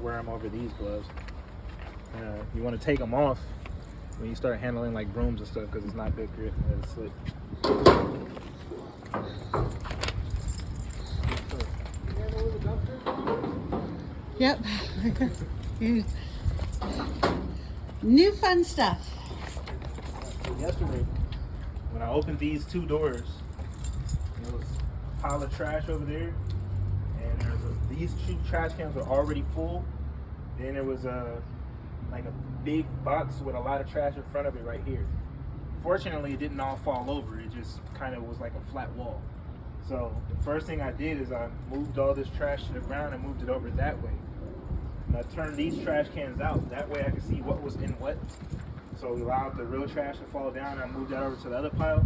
wear them over these gloves. You want to take them off when you start handling like brooms and stuff because it's not good grip. It'll slip. Yep. New fun stuff. So yesterday, when I opened these two doors, there was a pile of trash over there, and these two trash cans were already full. Then there was like a big box with a lot of trash in front of it right here. Fortunately, it didn't all fall over. It just kind of was like a flat wall. So the first thing I did is I moved all this trash to the ground and moved it over that way. And I turned these trash cans out. That way I could see what was in what. So we allowed the real trash to fall down. I moved that over to the other pile.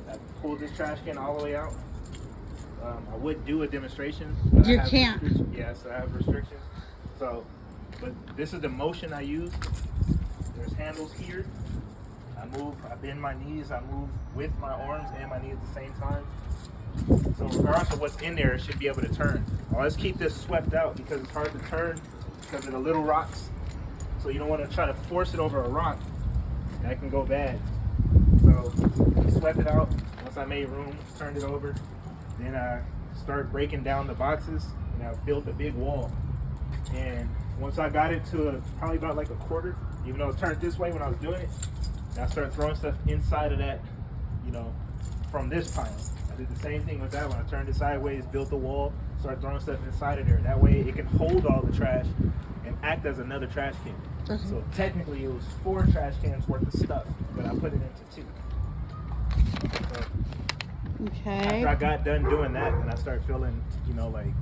I pulled this trash can all the way out. I would do a demonstration. But you can't. Yes, I have restrictions. So, but this is the motion I use. There's handles here. I bend my knees, I move with my arms and my knees at the same time. So regardless of what's in there, it should be able to turn. Let's keep this swept out because it's hard to turn because of the little rocks. So you don't want to try to force it over a rock. That can go bad. So swept it out. Once I made room, turned it over. Then I started breaking down the boxes and I built a big wall. And once I got it to probably about like a quarter, even though it turned this way when I was doing it, I started throwing stuff inside of that, from this pile. I did the same thing with that one. I turned it sideways, built the wall, started throwing stuff inside of there. That way it can hold all the trash and act as another trash can. Okay. So technically it was 4 trash cans worth of stuff, but I put it into 2. So Okay. after I got done doing that, then I started feeling, like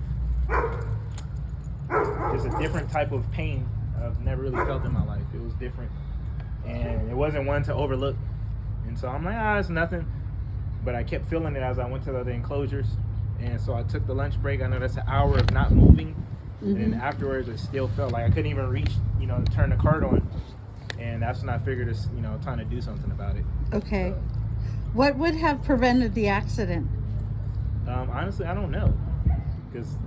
just a different type of pain I've never really felt in my life. It was different. And it wasn't one to overlook. And so I'm like, it's nothing. But I kept feeling it as I went to the other enclosures. And so I took the lunch break. I know that's an hour of not moving. Mm-hmm. And afterwards, it still felt like I couldn't even reach, to turn the cart on. And that's when I figured it's, time to do something about it. Okay. So, what would have prevented the accident? Honestly, I don't know. Because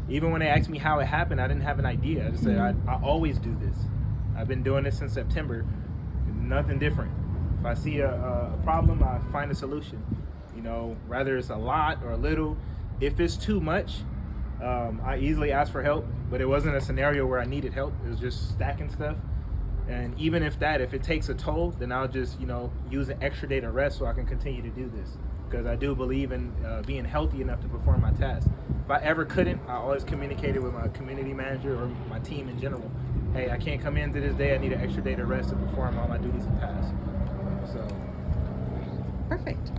even when they asked me how it happened, I didn't have an idea. I just said, I always do this. I've been doing this since September. Nothing different. If I see a problem, I find a solution. Whether it's a lot or a little. If it's too much, I easily ask for help, but it wasn't a scenario where I needed help. It was just stacking stuff. And even if it takes a toll, then I'll just, use an extra day to rest so I can continue to do this. Because I do believe in being healthy enough to perform my tasks. If I ever couldn't, I always communicated with my community manager or my team in general. Hey, I can't come into this day. I need an extra day to rest to perform all my duties and tasks. So. Perfect.